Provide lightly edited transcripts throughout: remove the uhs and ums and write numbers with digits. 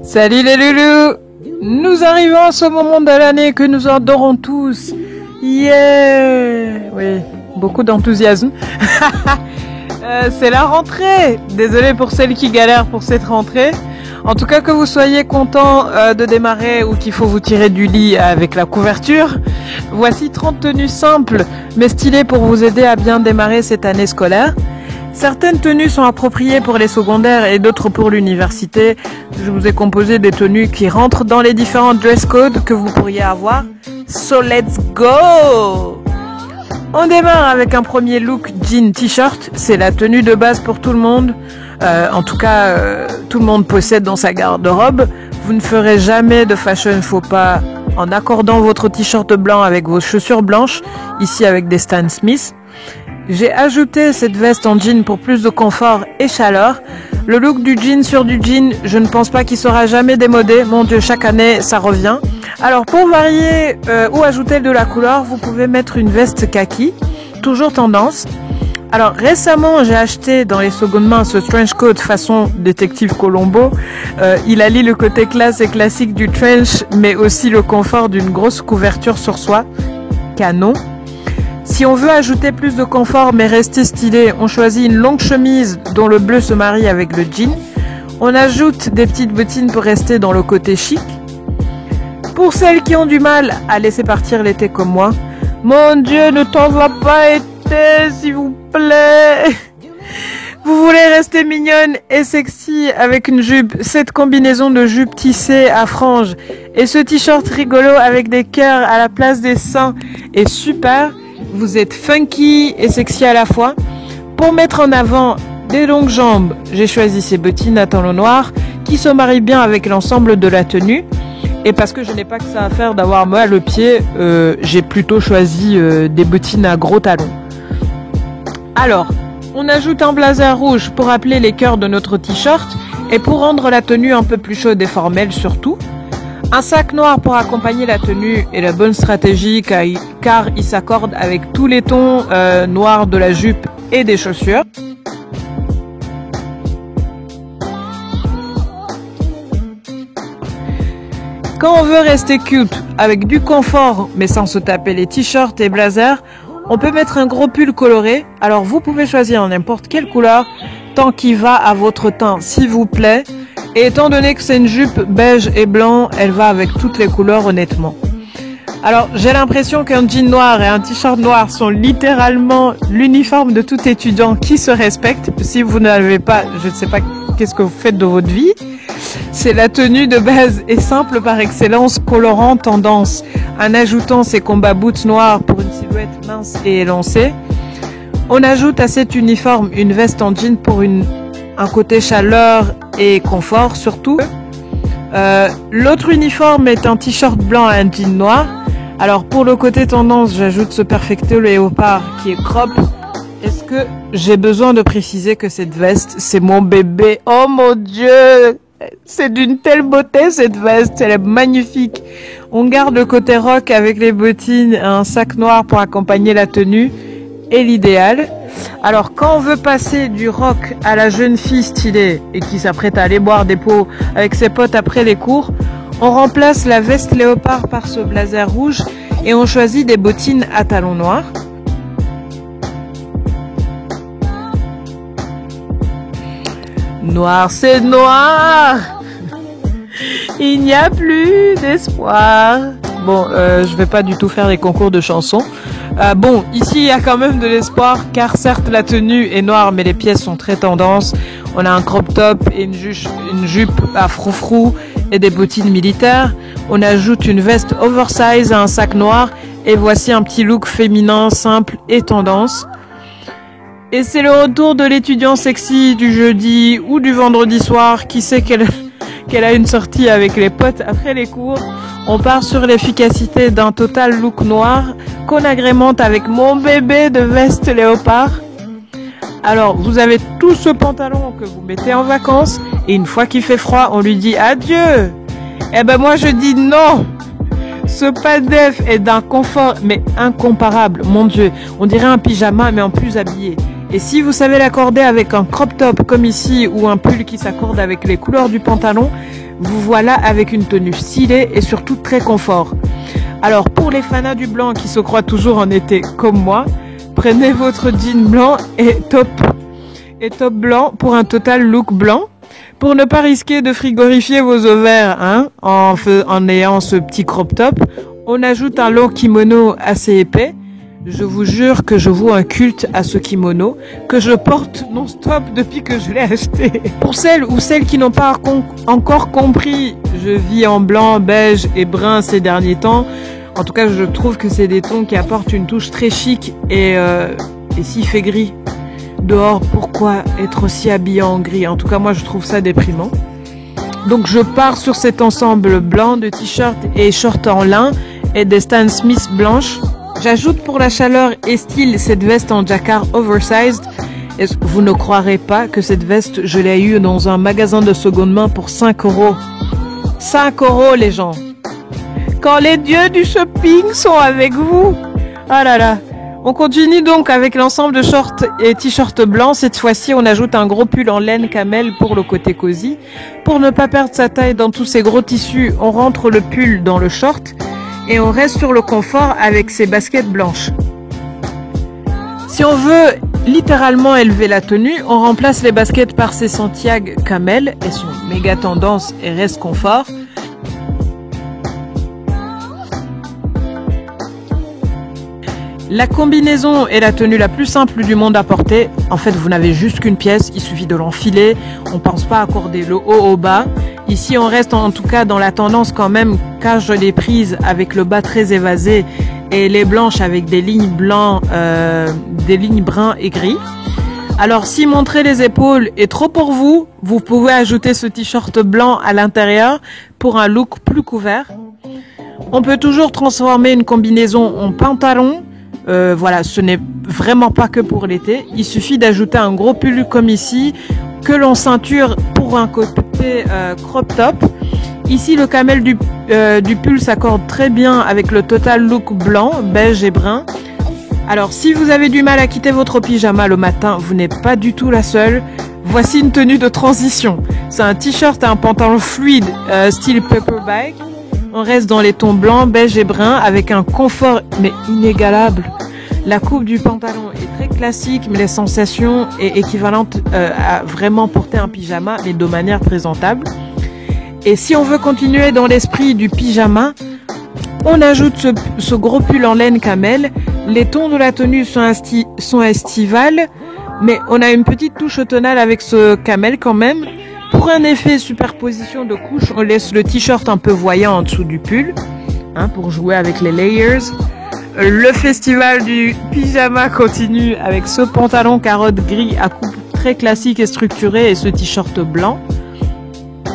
Salut les loulous! Nous arrivons à ce moment de l'année que nous adorons tous. Yeah! Oui, beaucoup d'enthousiasme. C'est la rentrée! Désolé pour celles qui galèrent pour cette rentrée. En tout cas, que vous soyez contents de démarrer ou qu'il faut vous tirer du lit avec la couverture. Voici 30 tenues simples mais stylées pour vous aider à bien démarrer cette année scolaire. Certaines tenues sont appropriées pour les secondaires et d'autres pour l'université. Je vous ai composé des tenues qui rentrent dans les différents dress codes que vous pourriez avoir. So let's go! On démarre avec un premier look jean t-shirt. C'est la tenue de base pour tout le monde. En tout cas, tout le monde possède dans sa garde-robe. Vous ne ferez jamais de fashion faux pas en accordant votre t-shirt blanc avec vos chaussures blanches. Ici avec des Stan Smith. J'ai ajouté cette veste en jean pour plus de confort et chaleur. Le look du jean sur du jean, je ne pense pas qu'il sera jamais démodé. Mon Dieu, chaque année, ça revient. Alors, pour varier ou ajouter de la couleur, vous pouvez mettre une veste kaki, toujours tendance. Alors, récemment, j'ai acheté dans les secondes mains ce trench coat façon détective Colombo. Il allie le côté classe et classique du trench, mais aussi le confort d'une grosse couverture sur soi. Canon. Si on veut ajouter plus de confort mais rester stylé, on choisit une longue chemise dont le bleu se marie avec le jean. On ajoute des petites bottines pour rester dans le côté chic. Pour celles qui ont du mal à laisser partir l'été comme moi, mon Dieu, ne t'en va pas été, s'il vous plaît. Vous voulez rester mignonne et sexy avec une jupe, cette combinaison de jupe tissée à franges et ce t-shirt rigolo avec des cœurs à la place des seins est super. Vous êtes funky et sexy à la fois. Pour mettre en avant des longues jambes, j'ai choisi ces bottines à talons noirs qui se marient bien avec l'ensemble de la tenue. Et parce que je n'ai pas que ça à faire d'avoir mal aux pieds, j'ai plutôt choisi des bottines à gros talons. Alors, on ajoute un blazer rouge pour rappeler les cœurs de notre t-shirt et pour rendre la tenue un peu plus chaude et formelle surtout. Un sac noir pour accompagner la tenue est la bonne stratégie car il s'accorde avec tous les tons noirs de la jupe et des chaussures. Quand on veut rester cute avec du confort mais sans se taper les t-shirts et blazers, on peut mettre un gros pull coloré. Alors vous pouvez choisir n'importe quelle couleur tant qu'il va à votre teint s'il vous plaît. Et étant donné que c'est une jupe beige et blanc, elle va avec toutes les couleurs honnêtement. Alors j'ai l'impression qu'un jean noir et un t-shirt noir sont littéralement l'uniforme de tout étudiant qui se respecte. Si vous n'avez pas, je ne sais pas qu'est-ce que vous faites de votre vie. C'est la tenue de base et simple par excellence, colorant tendance, en ajoutant ses combat boots noirs pour une silhouette mince et élancée. On ajoute à cet uniforme une veste en jean pour un côté chaleur et confort surtout. L'autre uniforme est un t-shirt blanc et un jean noir. Alors pour le côté tendance, j'ajoute ce perfecto léopard qui est crop. Est-ce que j'ai besoin de préciser que cette veste, c'est mon bébé? Oh mon Dieu! C'est d'une telle beauté cette veste, elle est magnifique. On garde le côté rock avec les bottines et un sac noir pour accompagner la tenue et l'idéal. Alors quand on veut passer du rock à la jeune fille stylée et qui s'apprête à aller boire des pots avec ses potes après les cours, on remplace la veste léopard par ce blazer rouge et on choisit des bottines à talons noirs. Noir, c'est noir. Il n'y a plus d'espoir. Bon, je vais pas du tout faire les concours de chansons. Bon, ici il y a quand même de l'espoir car certes la tenue est noire mais les pièces sont très tendances. On a un crop top et une jupe à froufrou et des bottines militaires. On ajoute une veste oversize à un sac noir et voici un petit look féminin simple et tendance. Et c'est le retour de l'étudiant sexy du jeudi ou du vendredi soir qui sait qu'elle a une sortie avec les potes après les cours. On part sur l'efficacité d'un total look noir qu'on agrémente avec mon bébé de veste léopard. Alors, vous avez tout ce pantalon que vous mettez en vacances et une fois qu'il fait froid, on lui dit adieu. Eh ben moi je dis non. Ce padef est d'un confort mais incomparable. Mon Dieu, on dirait un pyjama mais en plus habillé. Et si vous savez l'accorder avec un crop top comme ici ou un pull qui s'accorde avec les couleurs du pantalon, vous voilà avec une tenue stylée et surtout très confort. Alors pour les fanas du blanc qui se croient toujours en été comme moi, prenez votre jean blanc et top blanc pour un total look blanc. Pour ne pas risquer de frigorifier vos ovaires en ayant ce petit crop top, on ajoute un long kimono assez épais. Je vous jure que je voue un culte à ce kimono que je porte non-stop depuis que je l'ai acheté. Pour celles qui n'ont pas encore compris, je vis en blanc, beige et brun ces derniers temps. En tout cas, je trouve que c'est des tons qui apportent une touche très chic et s'il fait gris dehors, pourquoi être aussi habillé en gris? En tout cas, moi, je trouve ça déprimant. Donc, je pars sur cet ensemble blanc de t-shirt et short en lin et des Stan Smith blanches. J'ajoute pour la chaleur et style cette veste en jacquard oversized. Et vous ne croirez pas que cette veste, je l'ai eue dans un magasin de seconde main pour 5 €. 5 € les gens. Quand les dieux du shopping sont avec vous. Ah là là. On continue donc avec l'ensemble de shorts et t-shirts blancs. Cette fois-ci, on ajoute un gros pull en laine camel pour le côté cosy. Pour ne pas perdre sa taille dans tous ces gros tissus, on rentre le pull dans le short et on reste sur le confort avec ses baskets blanches. Si on veut littéralement élever la tenue, on remplace les baskets par ces Santiago camel. Elles sont méga tendance et restent confort. La combinaison est la tenue la plus simple du monde à porter. En fait, vous n'avez juste qu'une pièce, il suffit de l'enfiler. On pense pas accorder le haut au bas. Ici, on reste en tout cas dans la tendance quand même, car je l'ai prise avec le bas très évasé et les blanches avec des lignes blancs, des lignes bruns et gris. Alors, si montrer les épaules est trop pour vous, vous pouvez ajouter ce t-shirt blanc à l'intérieur pour un look plus couvert. On peut toujours transformer une combinaison en pantalon. Voilà, ce n'est vraiment pas que pour l'été. Il suffit d'ajouter un gros pull comme ici, que l'on ceinture pour un côté crop top. Ici, le camel du pull s'accorde très bien avec le total look blanc, beige et brun. Alors, si vous avez du mal à quitter votre pyjama le matin, vous n'êtes pas du tout la seule. Voici une tenue de transition. C'est un t-shirt et un pantalon fluide, style paperback. On reste dans les tons blancs, beige et brun avec un confort mais inégalable. La coupe du pantalon est très classique, mais les sensations est équivalente à vraiment porter un pyjama, mais de manière présentable. Et si on veut continuer dans l'esprit du pyjama, on ajoute ce gros pull en laine camel. Les tons de la tenue sont estivales, mais on a une petite touche automnale avec ce camel quand même. Pour un effet superposition de couches, on laisse le t-shirt un peu voyant en dessous du pull, pour jouer avec les layers. Le festival du pyjama continue avec ce pantalon carotte gris à coupe très classique et structuré et ce t-shirt blanc.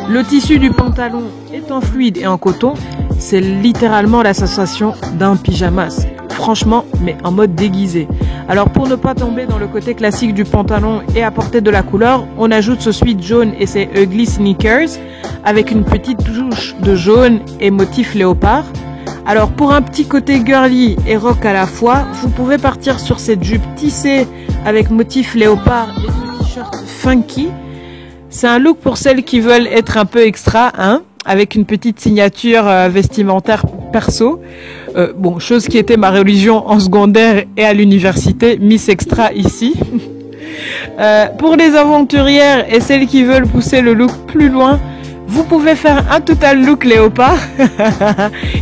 Le tissu du pantalon est en fluide et en coton. C'est littéralement la sensation d'un pyjama. Franchement, mais en mode déguisé. Alors pour ne pas tomber dans le côté classique du pantalon et apporter de la couleur, on ajoute ce sweat jaune et ses ugly sneakers avec une petite touche de jaune et motif léopard. Alors pour un petit côté girly et rock à la fois, vous pouvez partir sur cette jupe tissée avec motif léopard et ce t-shirt funky. C'est un look pour celles qui veulent être un peu extra, avec une petite signature vestimentaire perso. Bon, chose qui était ma religion en secondaire et à l'université, Miss Extra ici. Pour les aventurières et celles qui veulent pousser le look plus loin, vous pouvez faire un total look léopard.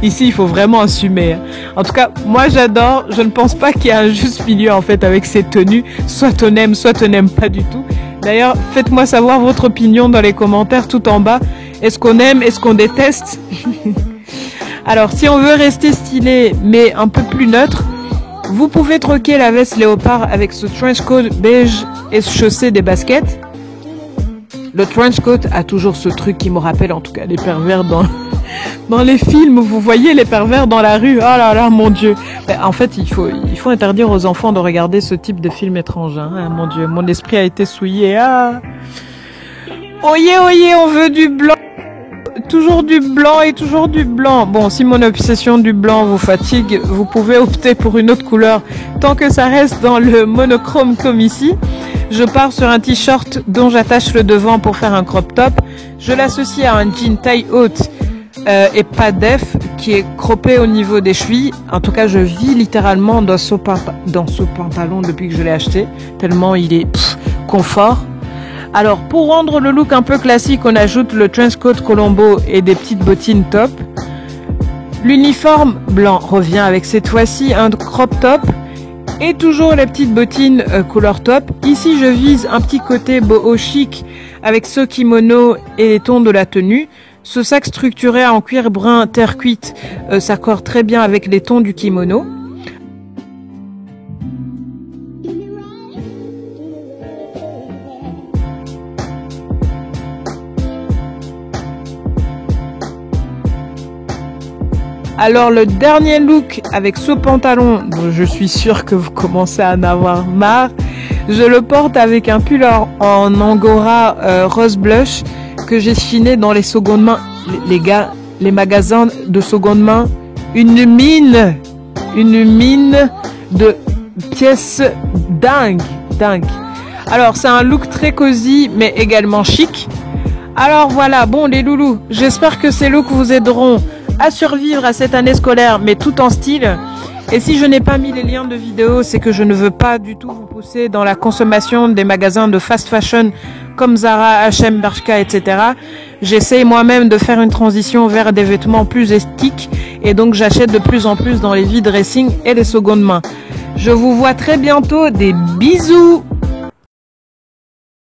Ici, il faut vraiment assumer. En tout cas, moi j'adore. Je ne pense pas qu'il y a un juste milieu en fait avec ces tenues. Soit on aime pas du tout. D'ailleurs, faites-moi savoir votre opinion dans les commentaires tout en bas. Est-ce qu'on aime, est-ce qu'on déteste? Alors, si on veut rester stylé, mais un peu plus neutre, vous pouvez troquer la veste léopard avec ce trench coat beige et chausser des baskets. Le trench coat a toujours ce truc qui me rappelle en tout cas les pervers dans les films. Vous voyez les pervers dans la rue. Oh là là, mon Dieu. En fait, il faut interdire aux enfants de regarder ce type de film étranger. Mon Dieu, mon esprit a été souillé. Oyez, on veut du blanc. toujours du blanc et toujours du blanc. Bon, si mon obsession du blanc vous fatigue, vous pouvez opter pour une autre couleur. Tant que ça reste dans le monochrome comme ici, je pars sur un t-shirt dont j'attache le devant pour faire un crop top. Je l'associe à un jean taille haute et pas def qui est croppé au niveau des chevilles. En tout cas, je vis littéralement dans ce pantalon depuis que je l'ai acheté, tellement il est confort. Alors, pour rendre le look un peu classique, on ajoute le trenchcoat Colombo et des petites bottines top. L'uniforme blanc revient avec cette fois-ci un crop top et toujours les petites bottines couleur top. Ici, je vise un petit côté boho chic avec ce kimono et les tons de la tenue. Ce sac structuré en cuir brun terre cuite s'accorde très bien avec les tons du kimono. Alors le dernier look avec ce pantalon, dont je suis sûre que vous commencez à en avoir marre, je le porte avec un pull en angora rose blush que j'ai chiné dans les secondes mains. Les gars, les magasins de seconde main, une mine de pièces dingue. Alors c'est un look très cosy mais également chic. Alors voilà, bon les loulous, j'espère que ces looks vous aideront à survivre à cette année scolaire, mais tout en style. Et si je n'ai pas mis les liens de vidéo, c'est que je ne veux pas du tout vous pousser dans la consommation des magasins de fast fashion comme Zara, H&M, Bershka, etc. J'essaye moi-même de faire une transition vers des vêtements plus esthétiques et donc j'achète de plus en plus dans les V-dressing et les secondes mains. Je vous vois très bientôt, des bisous!